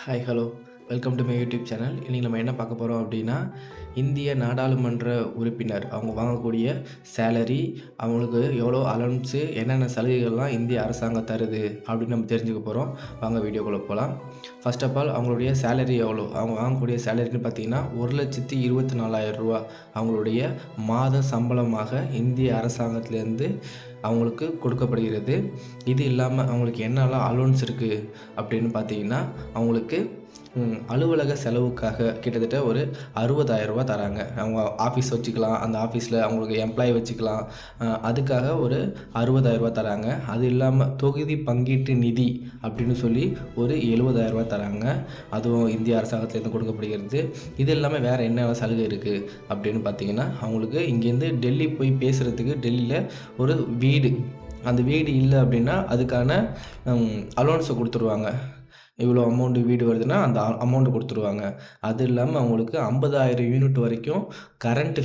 Hi hello welcome to my YouTube channel. இன்றைக்கி நம்ம என்ன பார்க்க போகிறோம் அப்படின்னா, இந்திய நாடாளுமன்ற உறுப்பினர் அவங்க வாங்கக்கூடிய சேலரி, அவங்களுக்கு எவ்வளோ அலவன்ஸு, என்னென்ன சலுகைகள்லாம் இந்திய அரசாங்கம் தருது அப்படின்னு நம்ம தெரிஞ்சுக்க போகிறோம். வாங்க வீடியோக்குள்ளே போகலாம். ஃபர்ஸ்ட் ஆஃப் ஆல் அவங்களுடைய சேலரி எவ்வளோ, அவங்க வாங்கக்கூடிய சேலரின்னு பார்த்தீங்கன்னா 1,24,000 அவங்களுடைய மாத சம்பளமாக இந்திய அரசாங்கத்திலேருந்து அவங்களுக்கு கொடுக்கப்படுகிறது. இது இல்லாமல் அவங்களுக்கு என்னெல்லாம் அலோன்ஸ் இருக்குது அப்படின்னு பார்த்தீங்கன்னா, அவங்களுக்கு அலுவலக செலவுக்காக கிட்டத்தட்ட ஒரு 60,000 தராங்க. அவங்க ஆஃபீஸ் வச்சுக்கலாம், அந்த ஆஃபீஸில் அவங்களுக்கு எம்ப்ளாயி வச்சுக்கலாம். அதுக்காக ஒரு 60,000 தராங்க. அது இல்லாமல் தொகுதி பங்கீட்டு நிதி அப்படின்னு சொல்லி ஒரு 70,000 தராங்க. அதுவும் இந்திய அரசாங்கத்திலேருந்து கொடுக்கப்படுகிறது. இது இல்லாமல் வேறு என்ன சலுகை இருக்குது அப்படின்னு பார்த்தீங்கன்னா, அவங்களுக்கு இங்கேருந்து டெல்லி போய் பேசுகிறதுக்கு டெல்லியில் ஒரு வீடு, அந்த வீடு இல்லை அப்படின்னா அதுக்கான அலோன்ஸை கொடுத்துருவாங்க. இவ்வளோ அமௌண்ட்டு வீடு வருதுன்னா அந்த அமௌண்ட்டு கொடுத்துருவாங்க. அது இல்லாமல் அவங்களுக்கு 50,000 யூனிட் வரைக்கும் கரண்ட்டு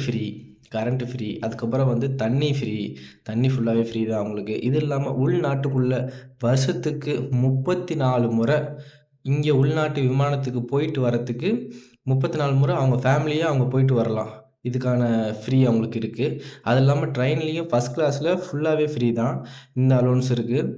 ஃப்ரீ. அதுக்கப்புறம் தண்ணி ஃப்ரீ. தண்ணி ஃபுல்லாகவே ஃப்ரீ தான் அவங்களுக்கு. இது இல்லாமல் உள்நாட்டுக்குள்ளே வருஷத்துக்கு 34 முறை இங்கே உள்நாட்டு விமானத்துக்கு போயிட்டு வரத்துக்கு 34 முறை அவங்க ஃபேமிலியாக அவங்க போயிட்டு வரலாம். இதுக்கான ஃப்ரீ அவங்களுக்கு இருக்குது. அது இல்லாமல் ட்ரெயின்லேயும் ஃபஸ்ட் கிளாஸில் ஃபுல்லாகவே ஃப்ரீ தான். இந்த அலோன்ஸ் இருக்குது.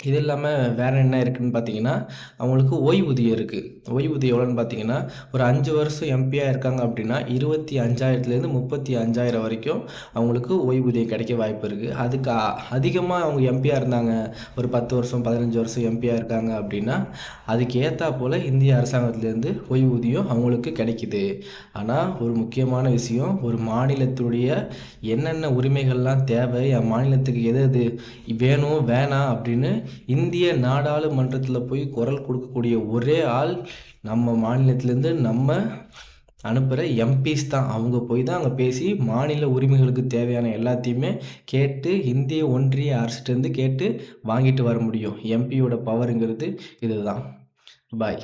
இது இல்லாமல் வேறு என்ன இருக்குதுன்னு பார்த்தீங்கன்னா, அவங்களுக்கு ஓய்வூதியம் இருக்குது. ஓய்வூதியம் எவ்வளோன்னு பார்த்தீங்கன்னா, ஒரு 5 வருஷம் எம்பியா இருக்காங்க அப்படின்னா 25,000லேருந்து 35,000 வரைக்கும் அவங்களுக்கு ஓய்வூதியம் கிடைக்க வாய்ப்பு இருக்குது. அதுக்கு அதிகமாக அவங்க எம்பியா இருந்தாங்க, ஒரு 10 வருஷம் 15 வருஷம் எம்பியா இருக்காங்க அப்படின்னா, அதுக்கு ஏற்றாப்போல் இந்திய அரசாங்கத்திலேருந்து ஓய்வூதியம் அவங்களுக்கு கிடைக்கிது. ஆனால் ஒரு முக்கியமான விஷயம், ஒரு மாநிலத்துடைய என்னென்ன உரிமைகள்லாம் தேவை, என் மாநிலத்துக்கு எது எது வேணும் வேணாம் அப்படின்னு இந்திய நாடாளுமன்றத்தில் போய் குரல் கொடுக்கக்கூடிய ஒரே ஆள் நம்ம மாநிலத்திலேருந்து நம்ம அனுப்புகிற எம்பிஸ் தான். அவங்க போய் தான் அங்கே பேசி மாநில உரிமைகளுக்கு தேவையான எல்லாத்தையுமே கேட்டு இந்திய ஒன்றிய அரசுகிட்டேருந்து கேட்டு வாங்கிட்டு வர முடியும். எம்பியோட பவருங்கிறது இதுதான். பாய்.